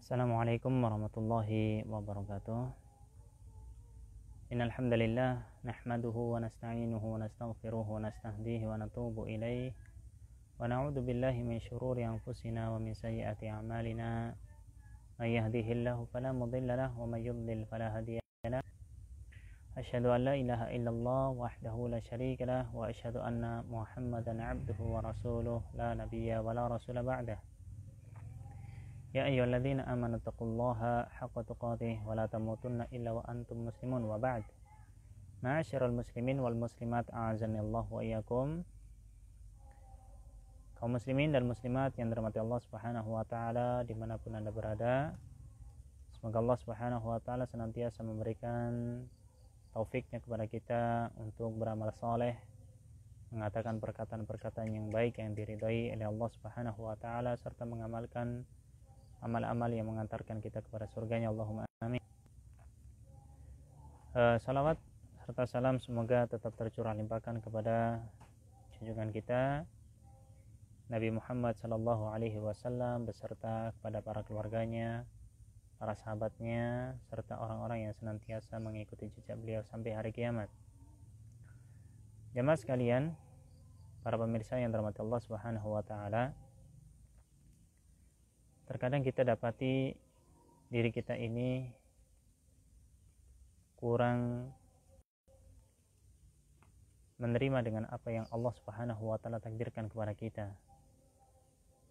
Assalamualaikum warahmatullahi wabarakatuh. Innal hamdalillah nahmaduhu wa nasta'inuhu wa nastaghfiruhu wa nastahdihi wa natubu ilaih wa na'udzu billahi min syururi anfusina wa min sayyiati a'malina. May yahdihillahu fala mudilla lahu wa may yudlil fala hadiya lahu. Asyhadu an la ilaha illallah wahdahu la syarika lah wa asyhadu anna Muhammadan 'abduhu wa rasuluh la nabiyya wa la rasula ba'dah. Ya ayyuhalladzina amanu taqullaha haqqa tuqatih wa la tamutunna illa wa antum muslimun wa ba'd. Ma'asyiral muslimin wal muslimat a'azanillahu wa iyyakum. Kaum muslimin dan muslimat yang dirahmati Allah Subhanahu wa taala dimanapun Anda berada, semoga Allah Subhanahu wa taala senantiasa memberikan taufiknya kepada kita untuk beramal saleh, mengatakan perkataan-perkataan yang baik yang diridhai oleh Allah Subhanahu wa taala, serta mengamalkan amal-amal yang mengantarkan kita kepada surganya. Allahumma amin. Salawat serta salam semoga tetap tercurah limpahkan kepada junjungan kita Nabi Muhammad sallallahu alaihi wasallam beserta kepada para keluarganya, para sahabatnya, serta orang-orang yang senantiasa mengikuti jejak beliau sampai hari kiamat. Jamaah sekalian, para pemirsa yang dirahmati Allah Subhanahu wa taala, terkadang kita dapati diri kita ini kurang menerima dengan apa yang Allah Subhanahu wa taala takdirkan kepada kita.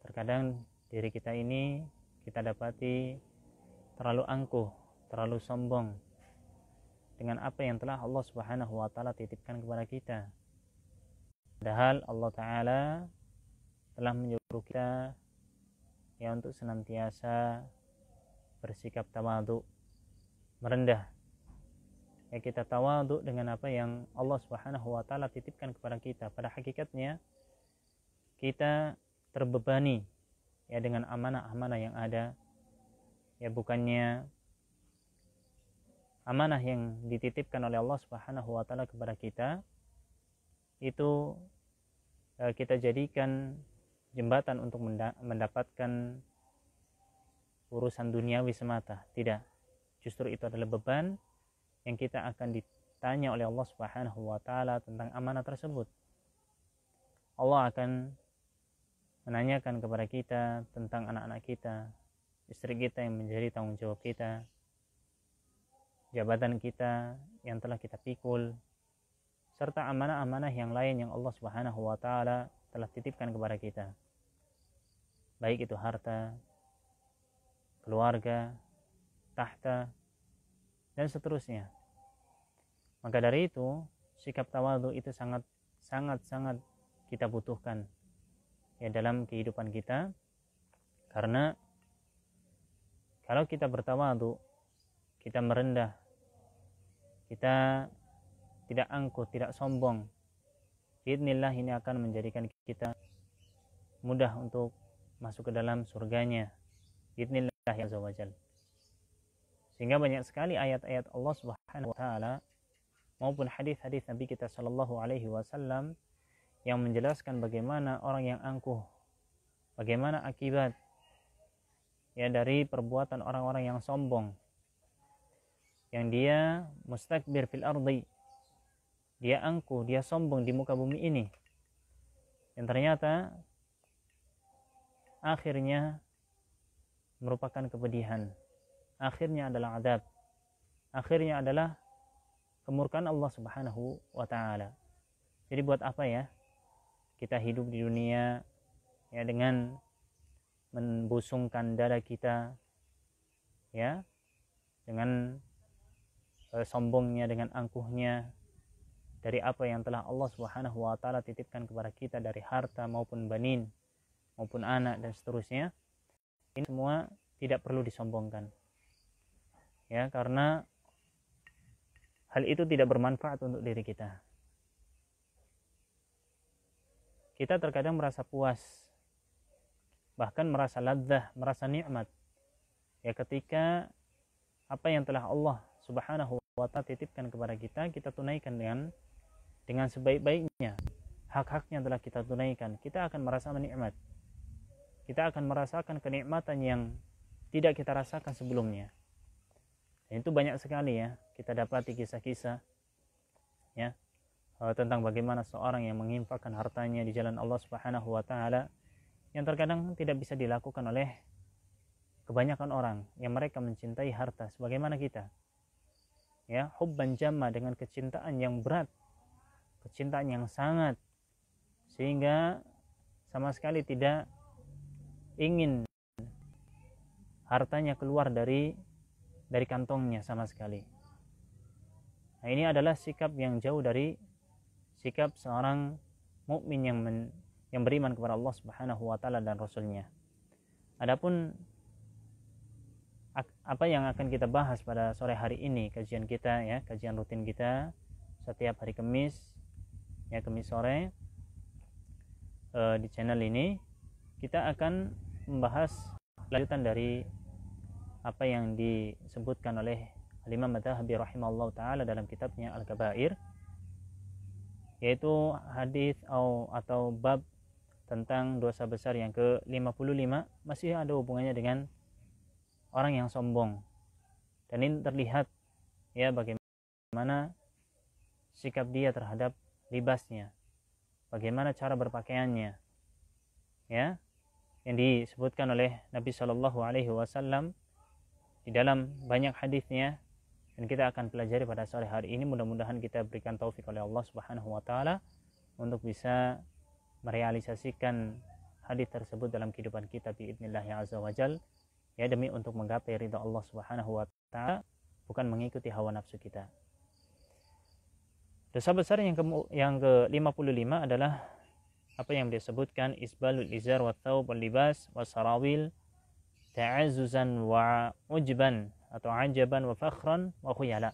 Terkadang diri kita ini kita dapati terlalu angkuh, terlalu sombong dengan apa yang telah Allah Subhanahu wa taala titipkan kepada kita. Padahal Allah taala telah menyuruh kita ya untuk senantiasa bersikap tawadhu, merendah. Ya, kita tawadhu dengan apa yang Allah Subhanahu wa taala titipkan kepada kita. Pada hakikatnya kita terbebani ya dengan amanah-amanah yang ada. Ya, bukannya amanah yang dititipkan oleh Allah Subhanahu wa taala kepada kita itu kita jadikan jembatan untuk mendapatkan urusan duniawi semata. Tidak. Justru itu adalah beban yang kita akan ditanya oleh Allah Subhanahu wa taala tentang amanah tersebut. Allah akan menanyakan kepada kita tentang anak-anak kita, istri kita yang menjadi tanggung jawab kita, jabatan kita yang telah kita pikul, serta amanah-amanah yang lain yang Allah Subhanahu wa taala telah titipkan kepada kita, baik itu harta, keluarga, tahta, dan seterusnya. Maka dari itu sikap tawadhu itu sangat kita butuhkan ya dalam kehidupan kita, karena kalau kita bertawadhu, kita merendah, kita tidak angkuh, tidak sombong, biidznillah ini akan menjadikan kita mudah untuk masuk ke dalam surganya, biidznillah azza wajal. Sehingga banyak sekali ayat-ayat Allah Subhanahu wa taala maupun hadis-hadis Nabi kita sallallahu alaihi wasallam yang menjelaskan bagaimana orang yang angkuh, bagaimana akibat ya dari perbuatan orang-orang yang sombong, yang dia mustakbir fil ardi, dia angkuh, dia sombong di muka bumi ini, yang ternyata akhirnya merupakan kepedihan, akhirnya adalah adab, akhirnya adalah kemurkaan Allah Subhanahu wa taala. Jadi buat apa ya kita hidup di dunia ya dengan membusungkan dada kita ya, dengan sombongnya, dengan angkuhnya dari apa yang telah Allah Subhanahu wa taala titipkan kepada kita dari harta maupun banin maupun anak dan seterusnya. Ini semua tidak perlu disombongkan ya, karena hal itu tidak bermanfaat untuk diri kita. Kita terkadang merasa puas, bahkan merasa ladzah, merasa nikmat ya ketika apa yang telah Allah Subhanahu wa taala titipkan kepada kita, kita tunaikan dengan sebaik-baiknya. Hak-haknya telah kita tunaikan, kita akan merasa nikmat. Kita akan merasakan kenikmatan yang tidak kita rasakan sebelumnya. Dan itu banyak sekali ya kita dapati kisah-kisah ya tentang bagaimana seorang yang menginfakkan hartanya di jalan Allah Subhanahu wa taala yang terkadang tidak bisa dilakukan oleh kebanyakan orang yang mereka mencintai harta sebagaimana kita. Ya, hubban jamma, dengan kecintaan yang berat, kecintaan yang sangat, sehingga sama sekali tidak ingin hartanya keluar dari kantongnya sama sekali. Nah, ini adalah sikap yang jauh dari sikap seorang mukmin yang beriman kepada Allah Subhanahu wa taala dan Rasulnya. Adapun apa yang akan kita bahas pada sore hari ini, kajian kita ya, kajian rutin kita setiap hari Kamis ya, Kamis sore di channel ini, kita akan membahas lanjutan dari apa yang disebutkan oleh Al-Imam Adz-Dzahabi rahimahullah ta'ala dalam kitabnya Al-Kabair, yaitu hadis atau bab tentang dosa besar yang ke-55, masih ada hubungannya dengan orang yang sombong. Dan ini terlihat ya bagaimana sikap dia terhadap libasnya, bagaimana cara berpakaiannya ya, yang disebutkan oleh Nabi Shallallahu Alaihi Wasallam di dalam banyak hadisnya, dan kita akan pelajari pada sore hari ini. Mudah-mudahan kita berikan taufik oleh Allah Subhanahu wa taala untuk bisa merealisasikan hadis tersebut dalam kehidupan kita biidznillah azza wajal ya, demi untuk menggapai ridha Allah Subhanahu wa taala, bukan mengikuti hawa nafsu kita. Dosa besar yang ke-55 adalah apa yang disebutkan isbalul izar wa thawb wal libas wa sarawil ta'azzuzan wa ujban atau ajaban wa fakhran wa khuyala.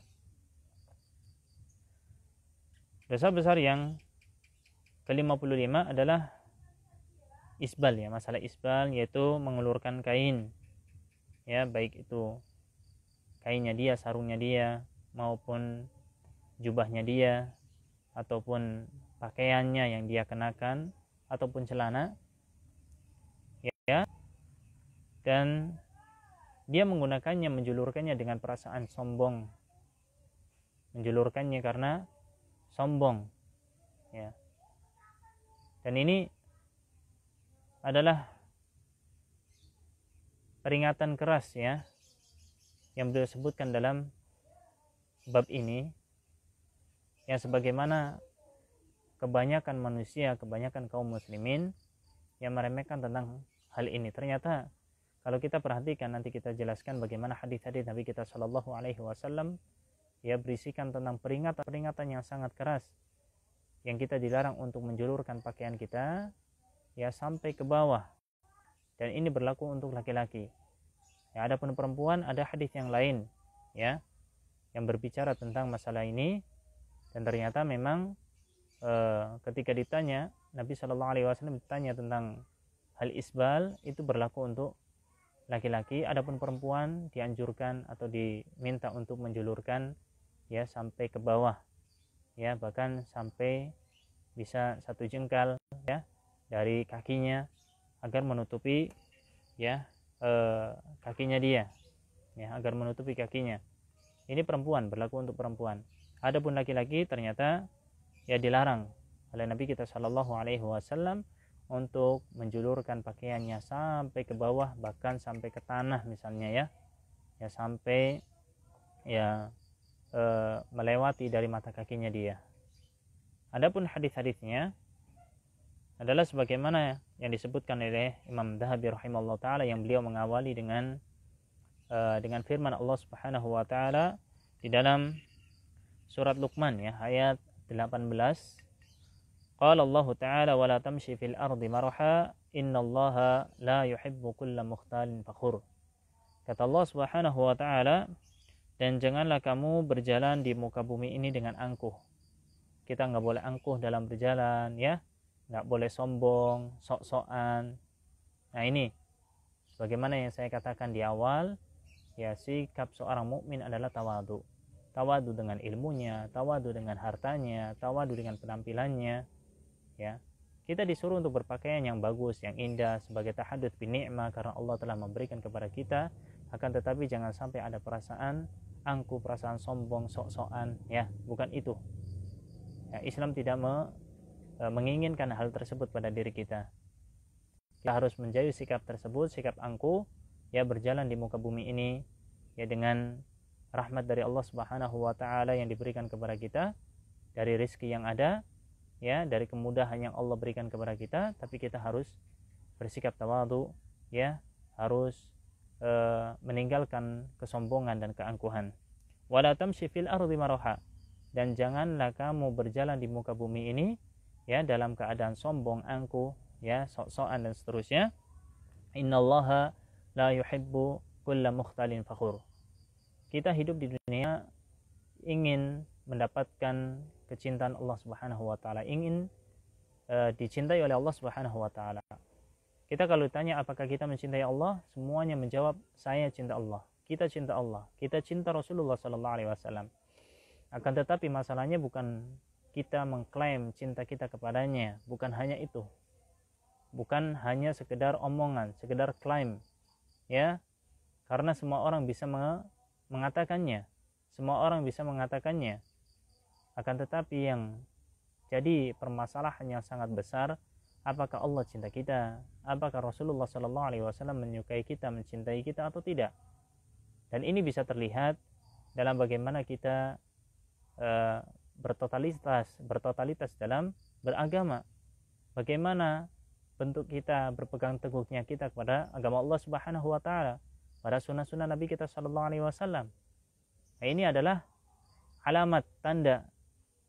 Dosa besar yang ke-55 adalah isbal ya, masalah isbal, yaitu mengulurkan kain ya, baik itu kainnya dia, sarungnya dia, maupun jubahnya dia, ataupun pakaiannya yang dia kenakan, ataupun celana ya, dan dia menggunakannya, menjulurkannya dengan perasaan sombong, menjulurkannya karena sombong ya. Dan ini adalah peringatan keras ya yang beliau sebutkan dalam bab ini, yang sebagaimana kebanyakan manusia, kebanyakan kaum muslimin yang meremehkan tentang hal ini. Ternyata kalau kita perhatikan, nanti kita jelaskan bagaimana hadis-hadis Nabi kita Shallallahu Alaihi Wasallam ya berisikan tentang peringatan yang sangat keras, yang kita dilarang untuk menjulurkan pakaian kita ya sampai ke bawah, dan ini berlaku untuk laki-laki ya. Adapun perempuan, ada hadis yang lain ya yang berbicara tentang masalah ini, dan ternyata memang ketika ditanya, Nabi Shallallahu Alaihi Wasallam ditanya tentang hal isbal, itu berlaku untuk laki-laki. Adapun perempuan dianjurkan atau diminta untuk menjulurkan ya sampai ke bawah ya, bahkan sampai bisa 1 jengkal ya dari kakinya, agar menutupi ya kakinya dia ya, agar menutupi kakinya. Ini perempuan, berlaku untuk perempuan. Adapun laki-laki ternyata ya dilarang oleh Nabi kita Shallallahu Alaihi Wasallam untuk menjulurkan pakaiannya sampai ke bawah, bahkan sampai ke tanah misalnya ya sampai ya melewati dari mata kakinya dia. Adapun hadis-hadisnya adalah sebagaimana yang disebutkan oleh Imam Dzahabi rahimahullah taala, yang beliau mengawali dengan firman Allah Subhanahu wa taala di dalam surat Luqman ya, ayat 18. Qala Allah Ta'ala wa la tamshi fil ardi maraha innallaha la yuhibbu kulla mukhtalin fakhur. Kata Allah Subhanahu wa taala, dan janganlah kamu berjalan di muka bumi ini dengan angkuh. Kita enggak boleh angkuh dalam berjalan ya, enggak boleh sombong, sok-sokan. Nah, ini bagaimana yang saya katakan di awal ya, sikap seorang mukmin adalah tawadu. Tawadu dengan ilmunya, tawadu dengan hartanya, tawadu dengan penampilannya ya. Kita disuruh untuk berpakaian yang bagus, yang indah sebagai tahadduts bi ni'mah karena Allah telah memberikan kepada kita. Akan tetapi jangan sampai ada perasaan angku, perasaan sombong, sok-sokan, ya, bukan itu. Ya, Islam tidak menginginkan hal tersebut pada diri kita. Kita harus menjauhi sikap tersebut, sikap angku, ya, berjalan di muka bumi ini ya dengan rahmat dari Allah Subhanahu wa taala yang diberikan kepada kita, dari rezeki yang ada, ya, dari kemudahan yang Allah berikan kepada kita, tapi kita harus bersikap tawadhu, ya, harus meninggalkan kesombongan dan keangkuhan. Wala tamshi fil ardi maraha, dan janganlah kamu berjalan di muka bumi ini ya dalam keadaan sombong, angkuh, ya, sok-sokan dan seterusnya. Innallaha la yuhibbu kulla mukhtalin fakhur. Kita hidup di dunia ingin mendapatkan kecintaan Allah Subhanahu wa taala, ingin dicintai oleh Allah Subhanahu wa taala. Kita kalau ditanya apakah kita mencintai Allah, semuanya menjawab saya cinta Allah, kita cinta Allah, kita cinta Rasulullah sallallahu alaihi wasallam. Akan tetapi masalahnya bukan kita mengklaim cinta kita kepadanya, bukan hanya itu. Bukan hanya sekedar omongan, sekedar klaim, ya. Karena semua orang bisa mengatakannya. Semua orang bisa mengatakannya. Akan tetapi yang jadi permasalahan yang sangat besar, apakah Allah cinta kita? Apakah Rasulullah sallallahu alaihi wasallam menyukai kita, mencintai kita atau tidak? Dan ini bisa terlihat dalam bagaimana kita bertotalitas dalam beragama. Bagaimana bentuk kita berpegang teguhnya kita kepada agama Allah Subhanahu wa taala, pada sunnah-sunnah Nabi kita sallallahu alaihi wasallam. Nah, ini adalah alamat tanda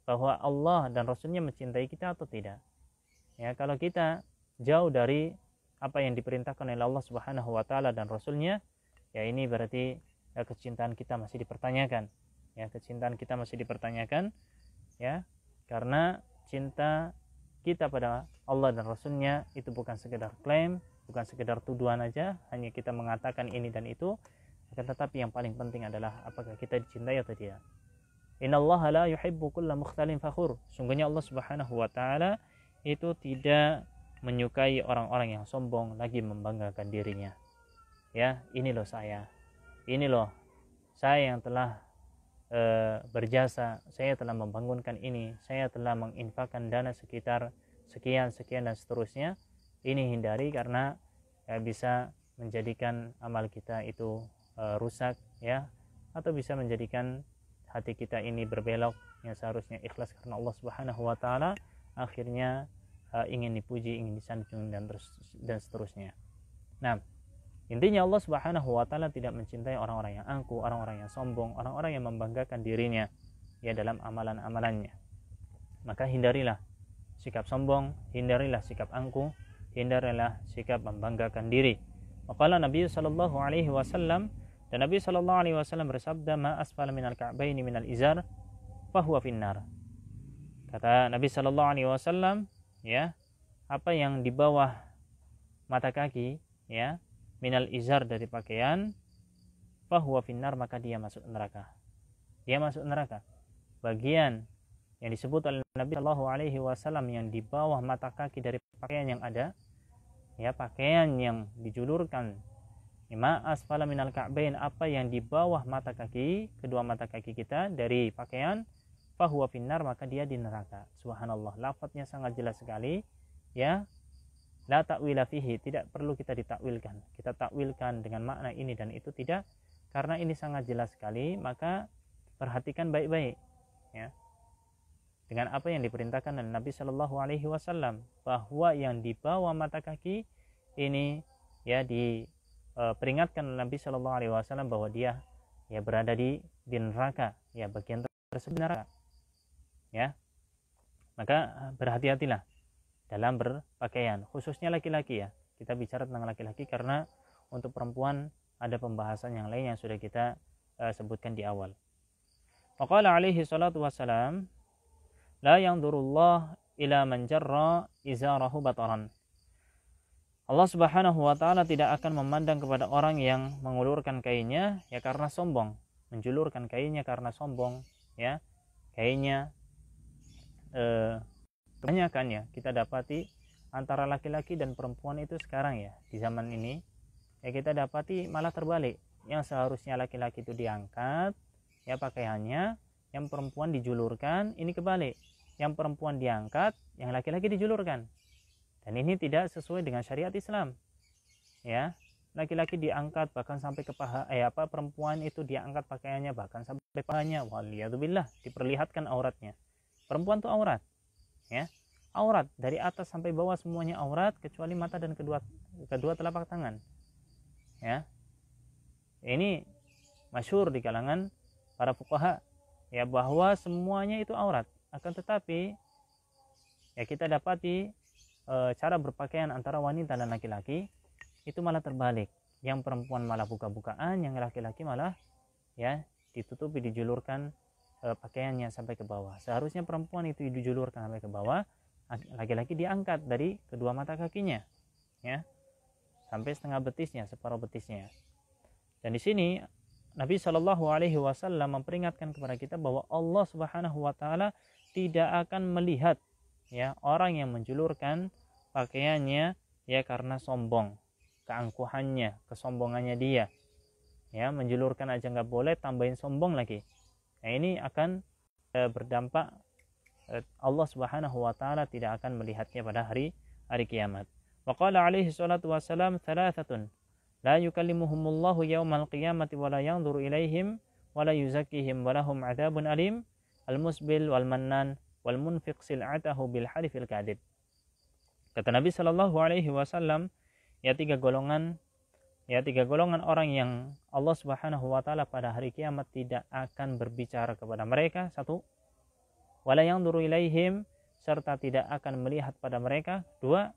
bahwa Allah dan Rasulnya mencintai kita atau tidak. Ya, kalau kita jauh dari apa yang diperintahkan oleh Allah Subhanahu wa taala dan Rasulnya, ya ini berarti ya, kecintaan kita masih dipertanyakan. Ya, kecintaan kita masih dipertanyakan, ya, karena cinta kita pada Allah dan Rasulnya itu bukan sekedar klaim, bukan sekedar tuduhan aja, hanya kita mengatakan ini dan itu, akan tetapi yang paling penting adalah apakah kita dicintai atau tidak. Innallaha la yuhibbu kulla mukhtalin fakhur. Sungguhnya Allah Subhanahu wa taala itu tidak menyukai orang-orang yang sombong lagi membanggakan dirinya. Ya, ini loh saya. Ini loh saya yang telah berjasa, saya telah membangunkan ini, saya telah menginfakkan dana sekitar sekian dan seterusnya. Ini hindari karena bisa menjadikan amal kita itu rusak, ya, atau bisa menjadikan hati kita ini berbelok yang seharusnya ikhlas karena Allah Subhanahu wa taala, akhirnya ingin dipuji, ingin disanjung dan seterusnya. Nah, intinya Allah Subhanahu wa taala tidak mencintai orang-orang yang angkuh, orang-orang yang sombong, orang-orang yang membanggakan dirinya ya dalam amalan-amalannya. Maka hindarilah sikap sombong, hindarilah sikap angkuh, hindarilah sikap membanggakan diri. Maka Nabi sallallahu alaihi wasallam, dan Nabi sallallahu alaihi wasallam bersabda, "Ma asfala minal ka'baini minal izar fa huwa finnar." Kata Nabi sallallahu alaihi wasallam, ya, apa yang di bawah mata kaki, ya, minal izar dari pakaian, fahuwa finnar, maka dia masuk neraka. Dia masuk neraka. Bagian yang disebut oleh Nabi Shallallahu Alaihi Wasallam yang di bawah mata kaki dari pakaian yang ada, ya, pakaian yang dijulurkan, ma asfala minal ka'bain, apa yang di bawah mata kaki, kedua mata kaki kita dari pakaian, fahuwa finnar, maka dia di neraka. Subhanallah, lafadznya sangat jelas sekali, ya. La ta'wila fihi, tidak perlu kita ditakwilkan. Kita takwilkan dengan makna ini dan itu tidak, karena ini sangat jelas sekali. Maka perhatikan baik-baik, ya, dengan apa yang diperintahkan oleh Nabi Shallallahu Alaihi Wasallam, bahwa yang di bawah mata kaki ini, ya, diperingatkan oleh Nabi Shallallahu Alaihi Wasallam bahwa dia, ya, berada di neraka, ya, bagian tersebut neraka, ya. Maka berhati-hatilah dalam berpakaian, khususnya laki-laki, ya. Kita bicara tentang laki-laki karena untuk perempuan ada pembahasan yang lain yang sudah kita sebutkan di awal. Faqala alaihi salatu wassalam, la yanzurullah ila man jarra izarahu bataran. Allah Subhanahu wa taala tidak akan memandang kepada orang yang mengulurkan kainnya, ya, karena sombong, menjulurkan kainnya karena sombong, ya. Kainnya kebanyakan, ya, kita dapati antara laki-laki dan perempuan itu sekarang ya, di zaman ini ya, kita dapati malah terbalik. Yang seharusnya laki-laki itu diangkat ya pakaiannya, yang perempuan dijulurkan. Ini kebalik, yang perempuan diangkat, yang laki-laki dijulurkan. Dan ini tidak sesuai dengan syariat Islam ya. Laki-laki diangkat bahkan sampai ke paha, perempuan itu diangkat pakaiannya bahkan sampai pahanya, waliyadzubillah, diperlihatkan auratnya. Perempuan itu aurat ya, aurat dari atas sampai bawah semuanya aurat, kecuali mata dan kedua telapak tangan ya. Ini masyhur di kalangan para fuqaha ya, bahwa semuanya itu aurat. Akan tetapi ya, kita dapati cara berpakaian antara wanita dan laki-laki itu malah terbalik. Yang perempuan malah buka-bukaan, yang laki-laki malah ya ditutupi, dijulurkan pakaiannya sampai ke bawah. Seharusnya perempuan itu dijulurkan sampai ke bawah, laki-laki diangkat dari kedua mata kakinya ya, sampai setengah betisnya, separuh betisnya. Dan di sini Nabi Shallallahu Alaihi Wasallam memperingatkan kepada kita bahwa Allah Subhanahu Wa Taala tidak akan melihat ya orang yang menjulurkan pakaiannya ya karena sombong, keangkuhannya, kesombongannya dia ya, menjulurkan aja nggak boleh, tambahin sombong lagi. Nah, ini akan berdampak, Allah Subhanahu Wa Taala tidak akan melihatnya pada hari kiamat. Wa qala alaihi salatu wassalam, thalathatun la yukallimuhumullahu yaumal qiyamati wa la yanzuru ilaihim wa la yuzakkihim wa lahum adzabun alim, al-musbil wal mannan wal munfiq sil'atahu bil halifil kadhib. Kata Nabi sallallahu alaihi wasallam, ya tiga golongan orang yang Allah Subhanahu wa taala pada hari kiamat tidak akan berbicara kepada mereka. Satu, wala yanzuru ilaihim, serta tidak akan melihat pada mereka. Dua,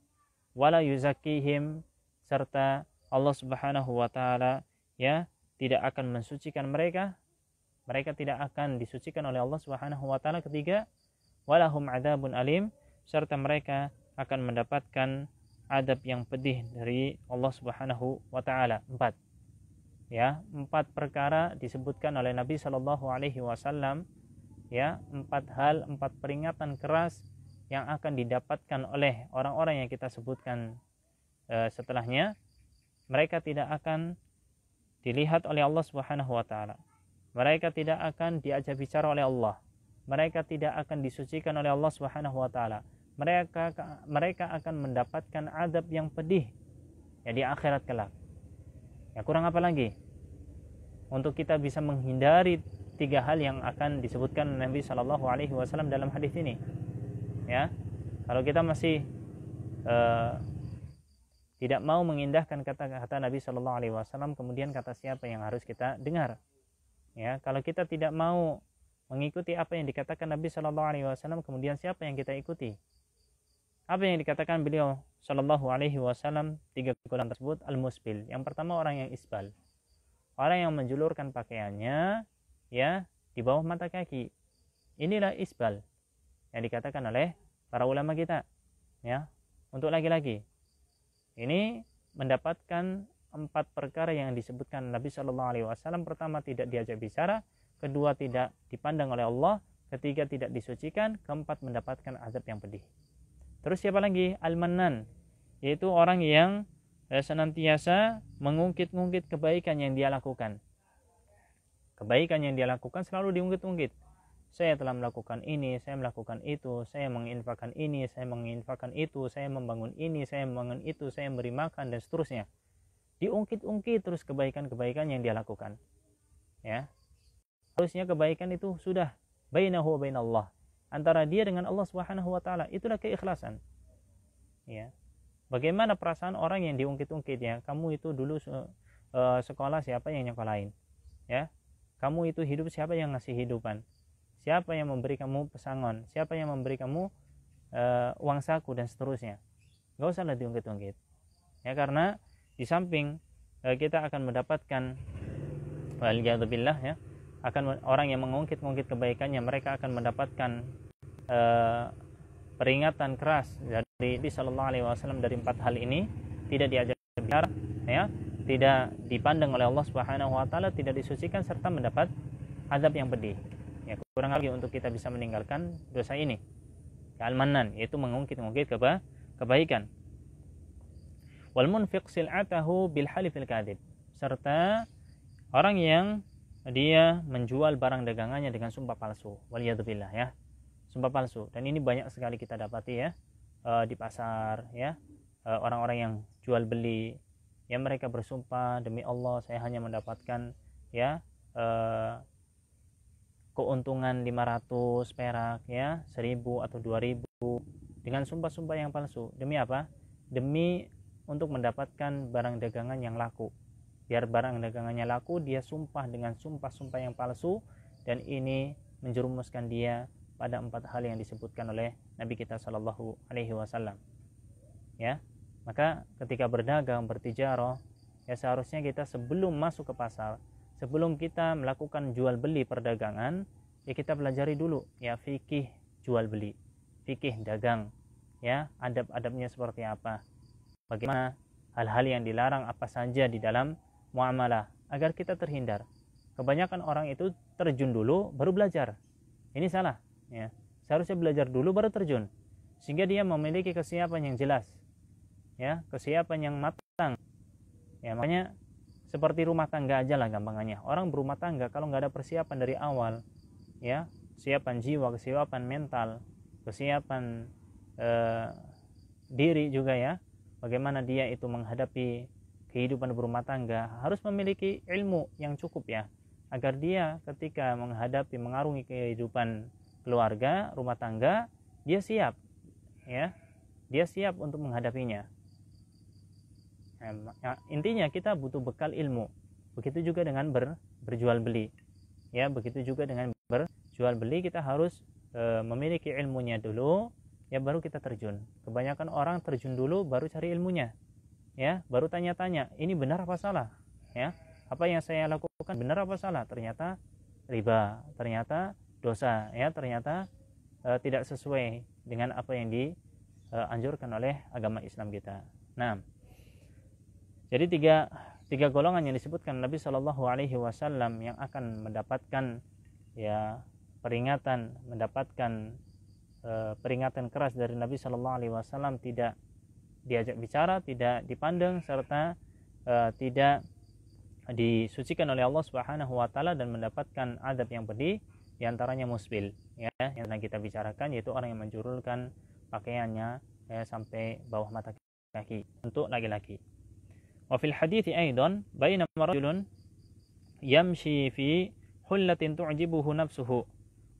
wala yuzakkihim, serta Allah Subhanahu wa taala ya tidak akan mensucikan mereka. Mereka tidak akan disucikan oleh Allah Subhanahu wa taala. Ketiga, walahum adzabun alim, serta mereka akan mendapatkan adab yang pedih dari Allah Subhanahu wa taala. Empat perkara disebutkan oleh Nabi Shallallahu alaihi wasallam ya, 4 hal, 4 peringatan keras yang akan didapatkan oleh orang-orang yang kita sebutkan setelahnya. Mereka tidak akan dilihat oleh Allah Subhanahu wa taala. Mereka tidak akan diajak bicara oleh Allah. Mereka tidak akan disucikan oleh Allah Subhanahu wa taala. Mereka akan mendapatkan adab yang pedih ya di akhirat kelak. Ya, kurang apa lagi untuk kita bisa menghindari 3 hal yang akan disebutkan Nabi Shallallahu alaihi wasallam dalam hadis ini. Ya. Kalau kita masih tidak mau mengindahkan kata-kata Nabi Shallallahu alaihi wasallam, kemudian kata siapa yang harus kita dengar? Ya, kalau kita tidak mau mengikuti apa yang dikatakan Nabi Shallallahu alaihi wasallam, kemudian siapa yang kita ikuti? Apa yang dikatakan beliau Shallallahu alaihi wasallam? 3 golongan tersebut, al-musbil. Yang pertama orang yang isbal. Orang yang menjulurkan pakaiannya ya di bawah mata kaki. Inilah isbal yang dikatakan oleh para ulama kita ya, untuk laki-laki. Ini mendapatkan 4 perkara yang disebutkan Nabi Shallallahu alaihi wasallam. Pertama, tidak diajak bicara. Kedua, tidak dipandang oleh Allah. Ketiga, tidak disucikan. Keempat, mendapatkan azab yang pedih. Terus siapa lagi? Al-mannan, yaitu orang yang senantiasa mengungkit-ungkit kebaikan yang dia lakukan. Kebaikan yang dia lakukan selalu diungkit-ungkit. Saya telah melakukan ini, saya melakukan itu, saya menginfakkan ini, saya menginfakkan itu, saya membangun ini, saya membangun itu, saya memberi makan, dan seterusnya. Diungkit-ungkit terus kebaikan-kebaikan yang dia lakukan. Ya. Harusnya kebaikan itu sudah bainahu wa bainallah, antara dia dengan Allah Subhanahu wa taala. Itulah keikhlasan. Ya. Bagaimana perasaan orang yang diungkit-ungkit ya? Kamu itu dulu sekolah siapa yang nyekolahin? Ya. Kamu itu hidup siapa yang ngasih hidupan? Siapa yang memberi kamu pesangon? Siapa yang memberi kamu uang saku dan seterusnya? Gak usahlah diungkit-ungkit. Ya, karena di samping kita akan mendapatkan waliyadzubillah ya, akan orang yang mengungkit-ungkit kebaikannya, mereka akan mendapatkan peringatan keras dari Nabi Sallallahu Alaihi Wasallam dari 4 hal ini. Tidak diajak bicara, ya, tidak dipandang oleh Allah Subhanahu Wa Taala, tidak disucikan, serta mendapat azab yang pedih. Ya, kurang lagi untuk kita bisa meninggalkan dosa ini. Al-mannan, yaitu mengungkit-ungkit kebaikan. Wal munfiq sil'atahu bil halifil kadhib, serta orang yang dia menjual barang dagangannya dengan sumpah palsu. Waliyadzubillah ya. Sumpah palsu. Dan ini banyak sekali kita dapati ya di pasar ya. Orang-orang yang jual beli ya, mereka bersumpah, demi Allah saya hanya mendapatkan ya keuntungan 500 perak ya, 1000 atau 2000, dengan sumpah-sumpah yang palsu. Demi apa? Demi untuk mendapatkan barang dagangan yang laku. Biar barang dagangannya laku, dia sumpah dengan sumpah-sumpah yang palsu, dan ini menjerumuskan dia pada 4 hal yang disebutkan oleh Nabi kita Shallallahu Alaihi Wasallam. Ya, maka ketika berdagang, bertijarah, ya seharusnya kita sebelum masuk ke pasar, sebelum kita melakukan jual beli perdagangan, ya kita pelajari dulu ya fikih jual beli, fikih dagang, ya adab-adabnya seperti apa, bagaimana hal-hal yang dilarang apa saja di dalam muamalah, agar kita terhindar. Kebanyakan orang itu terjun dulu baru belajar. Ini salah ya. Seharusnya belajar dulu baru terjun, sehingga dia memiliki kesiapan yang jelas ya, kesiapan yang matang ya. Makanya seperti rumah tangga aja lah gampangannya. Orang berumah tangga kalau nggak ada persiapan dari awal ya, kesiapan jiwa, kesiapan mental, kesiapan diri juga ya, bagaimana dia itu menghadapi kehidupan berumah tangga, harus memiliki ilmu yang cukup ya, agar dia ketika menghadapi, mengarungi kehidupan keluarga, rumah tangga, dia siap ya, dia siap untuk menghadapinya. Nah, intinya kita butuh bekal ilmu. Begitu juga dengan berjual beli ya, begitu juga dengan berjual beli, kita harus memiliki ilmunya dulu ya, baru kita terjun. Kebanyakan orang terjun dulu baru cari ilmunya ya, baru tanya-tanya, ini benar apa salah ya, apa yang saya lakukan benar apa salah, ternyata riba, ternyata dosa ya, ternyata tidak sesuai dengan apa yang dianjurkan oleh agama Islam kita. Nah, jadi tiga golongan yang disebutkan Nabi Shallallahu Alaihi Wasallam yang akan mendapatkan ya peringatan, mendapatkan peringatan keras dari Nabi Shallallahu Alaihi Wasallam, tidak diajak bicara, tidak dipandang, serta tidak disucikan oleh Allah Subhanahu wa taala dan mendapatkan adab yang pedih, di antaranya musbil ya, yang kita bicarakan, yaitu orang yang menjulurkan pakaiannya ya, sampai bawah mata kaki untuk laki-laki. Wa fil hadithi aidan bainama rajulun yamshi fi hullatin tu'jibuhu nafsuhu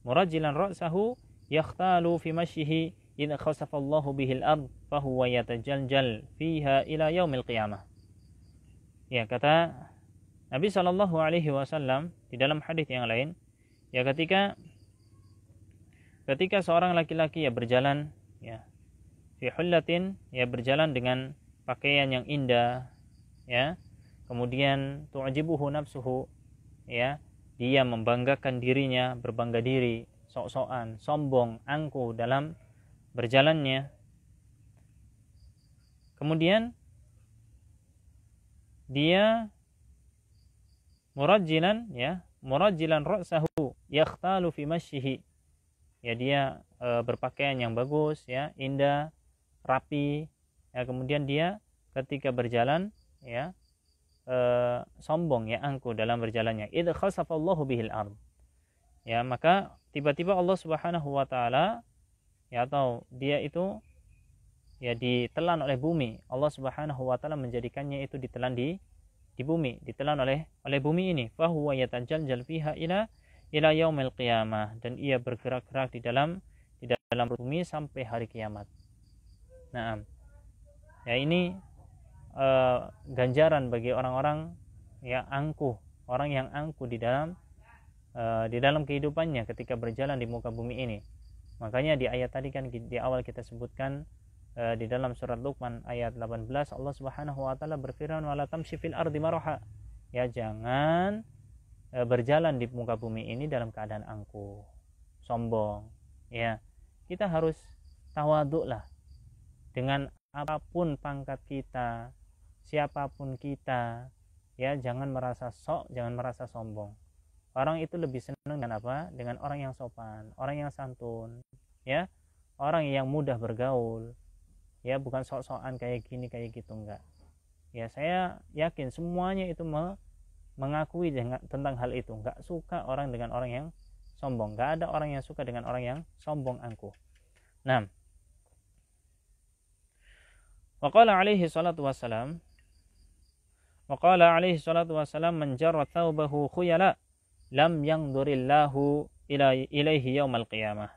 murajjilan ra'sahu yakhtalu fi mashyihi idza khasafa Allahu bihil ard fahuwa yatajaljal fiha ila yaumil qiyamah. Ya, kata Nabi Shallallahu Alaihi Wasallam di dalam hadis yang lain ya, ketika seorang laki-laki ya berjalan ya fi hullatin, ya berjalan dengan pakaian yang indah ya, kemudian tu'jibuhu nafsuhu ya, dia membanggakan dirinya, berbangga diri, sok-sokan, sombong, angkuh dalam berjalannya. Kemudian dia murajjilan ra'sahu yakhtalu fi mashyihi, ya dia berpakaian yang bagus ya, indah, rapi ya, kemudian dia ketika berjalan ya sombong ya, angkuh dalam berjalannya. Idza khasafallahu bihil ard ya, maka tiba-tiba Allah Subhanahu wa taala ya, atau dia itu ya ditelan oleh bumi. Allah Subhanahu wa taala menjadikannya itu ditelan di bumi, ditelan oleh bumi ini. Fa huwa yatajaljal fiha ila yaumil qiyamah, dan ia bergerak-gerak di dalam bumi sampai hari kiamat. Nah, ya ini ganjaran bagi orang-orang yang angkuh, orang yang angkuh di dalam kehidupannya ketika berjalan di muka bumi ini. Makanya di ayat tadi kan di awal kita sebutkan di dalam surat Luqman ayat 18, Allah Subhanahu wa taala berfirman, wala tamshi fil ardi maraha, ya jangan berjalan di muka bumi ini dalam keadaan angkuh, sombong ya. Kita harus tawadhu lah, dengan apapun pangkat kita, siapapun kita ya, jangan merasa sok, jangan merasa sombong. Orang itu lebih senang dengan apa? Dengan orang yang sopan, orang yang santun ya, orang yang mudah bergaul ya bukan sok-sokan kayak gini kayak gitu, enggak. Ya saya yakin semuanya itu mengakui tentang hal itu. Enggak suka orang dengan orang yang sombong. Enggak ada orang yang suka dengan orang yang sombong angkuh. Nah, waqala alaihi salatu wassalam man jarra thawbahu khuyala lam yanzurillahu ilaihi yaumal qiyamah.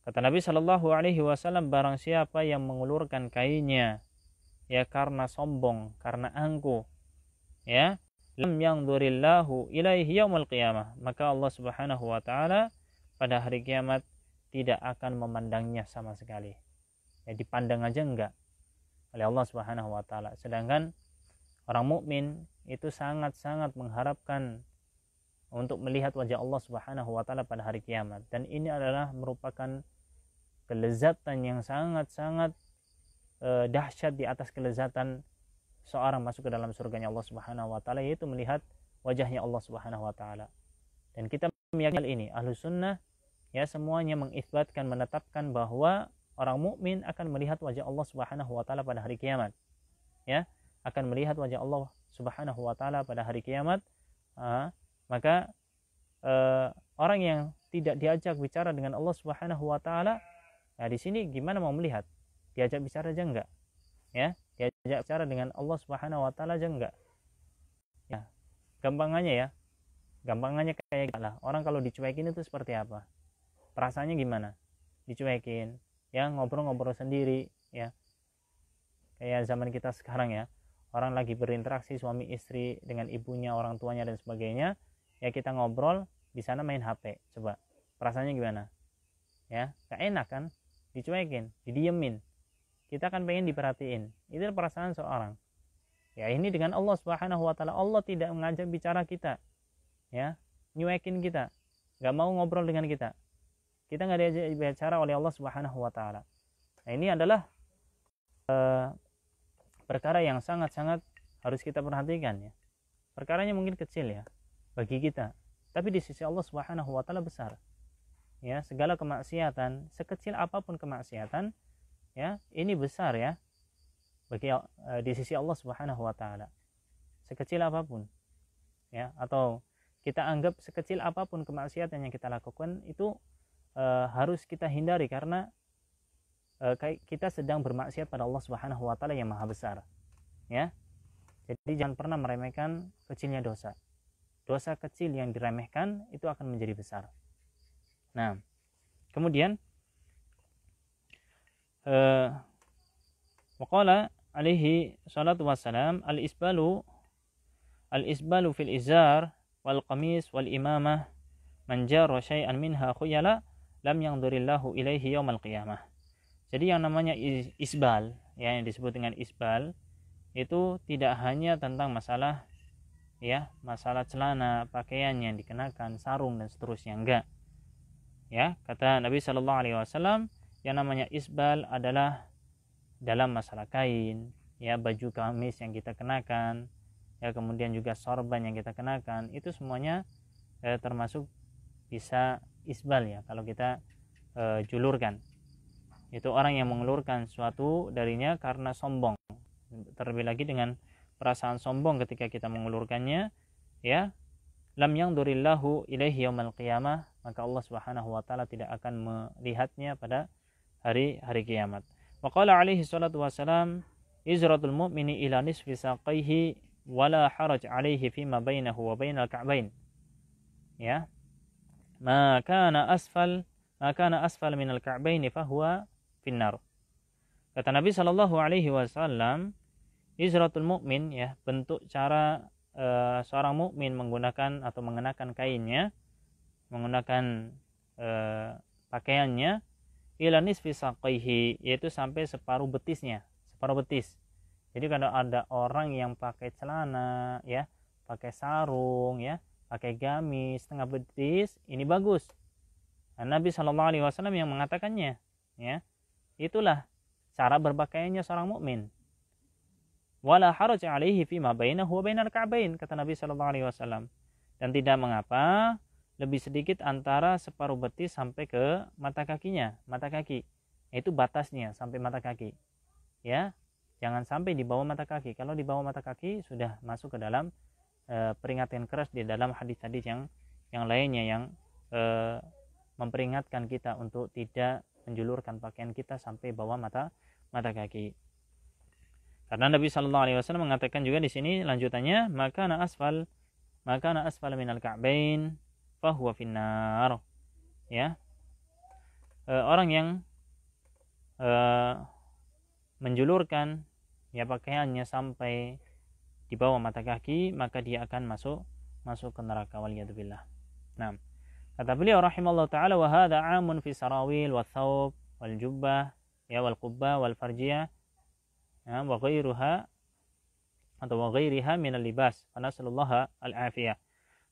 Kata Nabi Shallallahu alaihi wasallam, barang siapa yang mengulurkan kainnya ya karena sombong, karena angkuh, ya, lam yanzurillahu ilaihi yaumal qiyamah, maka Allah Subhanahu wa taala pada hari kiamat tidak akan memandangnya sama sekali. Ya, dipandang aja enggak oleh Allah Subhanahu wa taala. Sedangkan orang mukmin itu sangat-sangat mengharapkan untuk melihat wajah Allah Subhanahu wa taala pada hari kiamat, dan ini adalah merupakan kelezatan yang sangat-sangat dahsyat di atas kelezatan seorang masuk ke dalam surganya Allah Subhanahu wa taala, yaitu melihat wajahnya Allah Subhanahu wa taala. Dan kita meyakini ini, Ahlus Sunnah ya semuanya mengisbatkan, menetapkan bahwa orang mukmin akan melihat wajah Allah Subhanahu wa taala pada hari kiamat. Ya, akan melihat wajah Allah Subhanahu wa taala pada hari kiamat. Maka orang yang tidak diajak bicara dengan Allah Subhanahu wa taala, nah di sini gimana mau melihat? Diajak bicara aja enggak? Ya, diajak bicara dengan Allah Subhanahu wa taala aja enggak? Ya, gampangannya kayak lah. Orang kalau dicuekin itu seperti apa? Perasaannya gimana? Dicuekin, ya, ngobrol-ngobrol sendiri, ya. Kayak zaman kita sekarang ya. Orang lagi berinteraksi suami istri dengan ibunya, orang tuanya dan sebagainya, ya kita ngobrol, di sana main HP. Coba perasaannya gimana? Ya, gak enak kan? Dicuekin, didiemin. Kita kan pengen diperhatiin. Itu perasaan seorang. Ya, ini dengan Allah Subhanahu wa taala. Allah tidak mengajak bicara kita. Ya, nyuekin kita. Gak mau ngobrol dengan kita. Kita gak diajak bicara oleh Allah Subhanahu wa taala. Nah, ini adalah perkara yang sangat-sangat harus kita perhatikan ya. Perkaranya mungkin kecil ya bagi kita, tapi di sisi Allah Subhanahu wa taala besar. Ya, segala kemaksiatan, sekecil apapun kemaksiatan, ya, ini besar ya bagi di sisi Allah Subhanahu wa taala. Sekecil apapun. Ya, atau kita anggap sekecil apapun kemaksiatan yang kita lakukan itu harus kita hindari karena kita sedang bermaksiat pada Allah Subhanahu wa taala yang maha besar. Ya. Jadi jangan pernah meremehkan kecilnya dosa. Dosa kecil yang diremehkan itu akan menjadi besar. Nah, kemudian waqala alaihi salatu wassalam al-isbalu fil izar wal qamis wal imamah man jarra syai'an minha khuyala lam yanzurillahu ilaihi yaumal qiyamah. Jadi yang namanya isbal, ya, yang disebut dengan isbal itu tidak hanya tentang masalah celana, pakaian yang dikenakan, sarung dan seterusnya, enggak. Ya, kata Nabi Shallallahu alaihi wasallam, yang namanya isbal adalah dalam masalah kain, ya, baju gamis yang kita kenakan, ya, kemudian juga sorban yang kita kenakan, itu semuanya termasuk bisa isbal ya kalau kita julurkan. Itu orang yang mengelurkan suatu darinya karena sombong. Terlebih lagi dengan perasaan sombong ketika kita mengulurkannya, ya, lam yanzurillahu ilaihi yaumal qiyamah, maka Allah Subhanahu wa taala tidak akan melihatnya pada hari kiamat. Wa qala alaihi salatu wassalam, izratul mu'mini ila nisfi saqaihi wala haraj alaihi fima bainahu wa bainal ka'bain. Ya. Ma kana asfal minal ka'baini fahuwa finnar. Kata Nabi Shallallahu alaihi wasallam, izratul mukmin, ya, bentuk cara seorang mukmin menggunakan atau mengenakan kainnya, menggunakan pakaiannya, ila nisfi saqaihi, yaitu sampai separuh betis. Jadi kalau ada orang yang pakai celana, ya, pakai sarung, ya, pakai gamis setengah betis, ini bagus. Nah, Nabi Shallallahu alaihi wasallam yang mengatakannya, ya. Itulah cara berpakaiannya seorang mukmin. Wala haraj alaihi fima bainahu wa bainal ka'bain, kata Nabi sallallahu alaihi wasallam. Dan tidak mengapa lebih sedikit antara separuh betis sampai ke mata kaki. Itu batasnya sampai mata kaki. ya jangan sampai di bawah mata kaki. Kalau di bawah mata kaki sudah masuk ke dalam peringatan keras di dalam hadis-hadis yang lainnya yang memperingatkan kita untuk tidak menjulurkan pakaian kita sampai bawah mata kaki. Karena Nabi Shallallahu Alaihi Wasallam mengatakan juga di sini lanjutannya, maka na asfal minal ka'bain fahuwa finnar. Ya, orang yang menjulurkan ya pakaiannya sampai di bawah mata kaki, maka dia akan masuk ke neraka, waliyadzubillah. Nah, kata beliau rahimallahu taala, wa hadza 'amun fi sarawil wa thawb wal jubbah ya wal qubbah wal farjiyah ya wa ghairuha atau wa ghairiha min al-libas. Fa nasallallahu al-afiyah.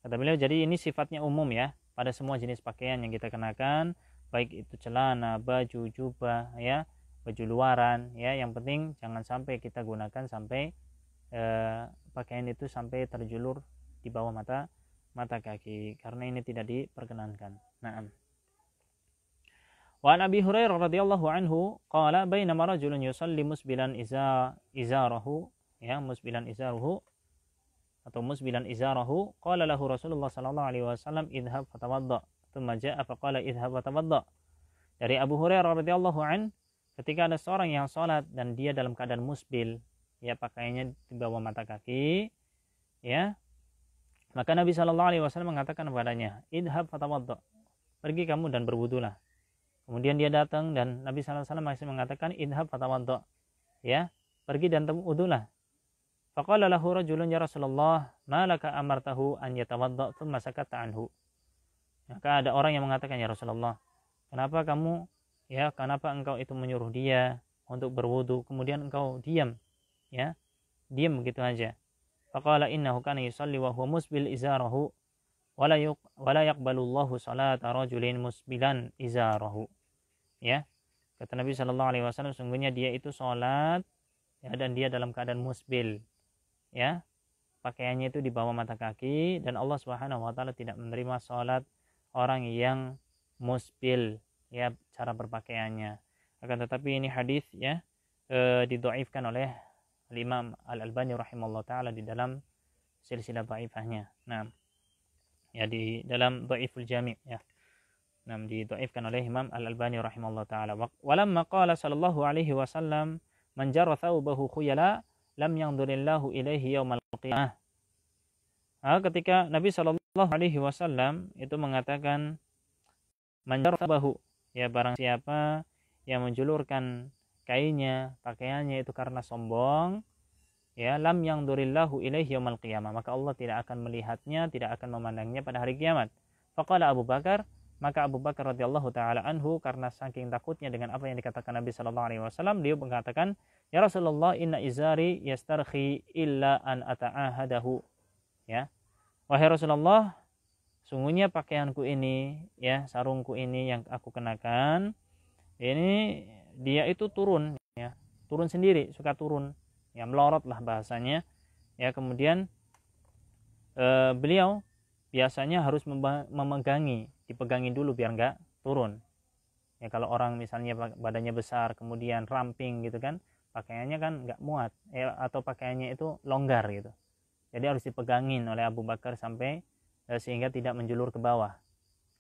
Kata beliau, jadi ini sifatnya umum ya pada semua jenis pakaian yang kita kenakan, baik itu celana, baju, jubah ya, baju luaran ya, yang penting jangan sampai kita gunakan sampai pakaian itu sampai terjulur di bawah mata kaki, karena ini tidak diperkenankan. Naam. Wa an Abi Hurairah radhiyallahu anhu qala bainama rajulun yusalli musbilan izarahu ya musbilan izaruhu atau musbilan izarahu qala lahu Rasulullah sallallahu alaihi wasallam idhhab fatawadda thumma jaa'a faqala idhhab fatawadda. Dari Abu Hurairah radhiyallahu an, ketika ada seorang yang salat dan dia dalam keadaan musbil ya pakaiannya di bawah mata kaki ya, maka Nabi sallallahu alaihi wasallam mengatakan kepadanya, idhhab fatawadda, pergi kamu dan berwudulah. Kemudian dia datang dan Nabi sallallahu alaihi wasallam masih mengatakan idhhab fatawadda ya, pergi dan wudulah. Faqala lahu rajulun ya Rasulullah ma laka amartahu an yatawadda thumma sakatta anhu. Maka ada orang yang mengatakan, ya Rasulullah, kenapa engkau itu menyuruh dia untuk berwudu kemudian engkau diam ya, diam begitu aja. Faqala innahu kana yusalli wa huwa musbil izarahu wala yaqbalullahu salata rajulin musbilan izarahu. Ya. Kata Nabi sallallahu alaihi wasallam, sungguhnya dia itu salat ya, dan dia dalam keadaan musbil. Ya. Pakaiannya itu di bawah mata kaki, dan Allah Subhanahu wa taala tidak menerima salat orang yang musbil ya cara berpakaiannya. Akan tetapi ini hadis ya didhaifkan oleh Imam Al-Albani rahimahullah taala di dalam silsilah dhaifahnya. Nah, ya di dalam Dhaiful Jami' ya. Nah, didhaifkan oleh Imam Al-Albani rahimahullah taala. Walamma qala sallallahu alaihi wasallam man jarra thawbahu khuyala lam yanzurillahu ilaihi yaumal qiyamah. Ketika Nabi sallallahu alaihi wasallam itu mengatakan man jarra thawbahu ya, barang siapa yang menjulurkan kainnya, pakaiannya itu karena sombong ya, lam yanzurillahu ilaihi yaumal qiyamah, maka Allah tidak akan melihatnya, tidak akan memandangnya pada hari kiamat. Faqala Abu Bakar, maka Abu Bakar radhiyallahu taala anhu karena saking takutnya dengan apa yang dikatakan Nabi sallallahu alaihi wasallam, dia mengatakan, ya Rasulullah, inna izari yastarhi illa an ata'ahadahu. Ya. Wahai Rasulullah, sungguhnya pakaianku ini ya, sarungku ini yang aku kenakan ini dia itu turun ya, turun sendiri, suka turun ya, melorot lah bahasanya ya. Kemudian beliau biasanya harus dipegangi dulu biar enggak turun ya. Kalau orang misalnya badannya besar kemudian ramping gitu kan, pakaiannya kan enggak muat ya, atau pakaiannya itu longgar gitu, jadi harus dipegangin oleh Abu Bakar sampai sehingga tidak menjulur ke bawah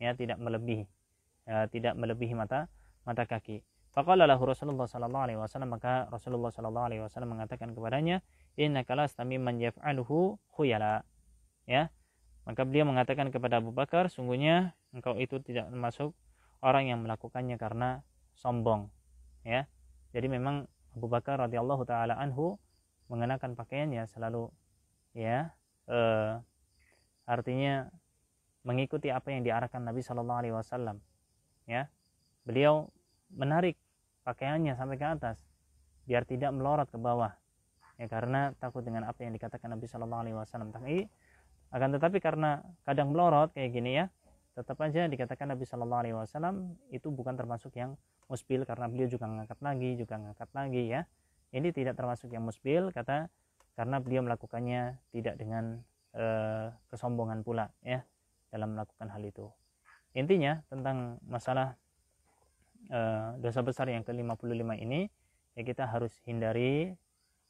ya, tidak melebihi mata kaki. Faqala lahu Rasulullah sallallahu alaihi wasallam, maka Rasulullah sallallahu alaihi wasallam mengatakan kepadanya, innaka lasta mimman yaf'aluhu khuyala. Ya. Maka beliau mengatakan kepada Abu Bakar, sungguhnya engkau itu tidak termasuk orang yang melakukannya karena sombong. Ya. Jadi memang Abu Bakar radhiyallahu taala anhu mengenakan pakaiannya selalu ya artinya mengikuti apa yang diarahkan Nabi sallallahu alaihi wasallam. Ya. Beliau menarik pakaiannya sampai ke atas biar tidak melorot ke bawah ya, karena takut dengan apa yang dikatakan Nabi sallallahu alaihi wasallam. Akan tetapi karena kadang melorot kayak gini ya, tetap aja dikatakan Nabi sallallahu alaihi wasallam itu bukan termasuk yang musbil, karena beliau juga ngangkat lagi ya. Ini tidak termasuk yang musbil karena beliau melakukannya tidak dengan kesombongan pula ya dalam melakukan hal itu. Intinya tentang masalah dosa besar yang ke-55 ini ya kita harus hindari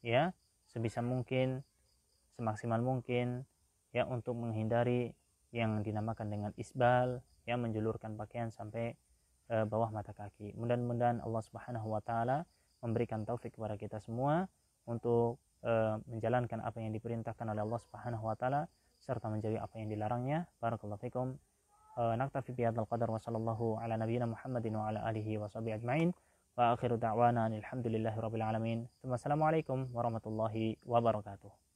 ya sebisa mungkin, semaksimal mungkin ya untuk menghindari yang dinamakan dengan isbal, ya menjulurkan pakaian sampai bawah mata kaki. Mudah-mudahan Allah Subhanahu wa taala memberikan taufik kepada kita semua untuk menjalankan apa yang diperintahkan oleh Allah Subhanahu wa taala serta menjauhi apa yang dilarangnya. Barakallahu fikum. Naktafi bihadzal qadar wa sallallahu ala nabiyyina Muhammadin wa ala alihi wa sahbihi ajma'in. Wa akhiru da'wana alhamdulillahi rabbil alamin. Assalamualaikum warahmatullahi wabarakatuh.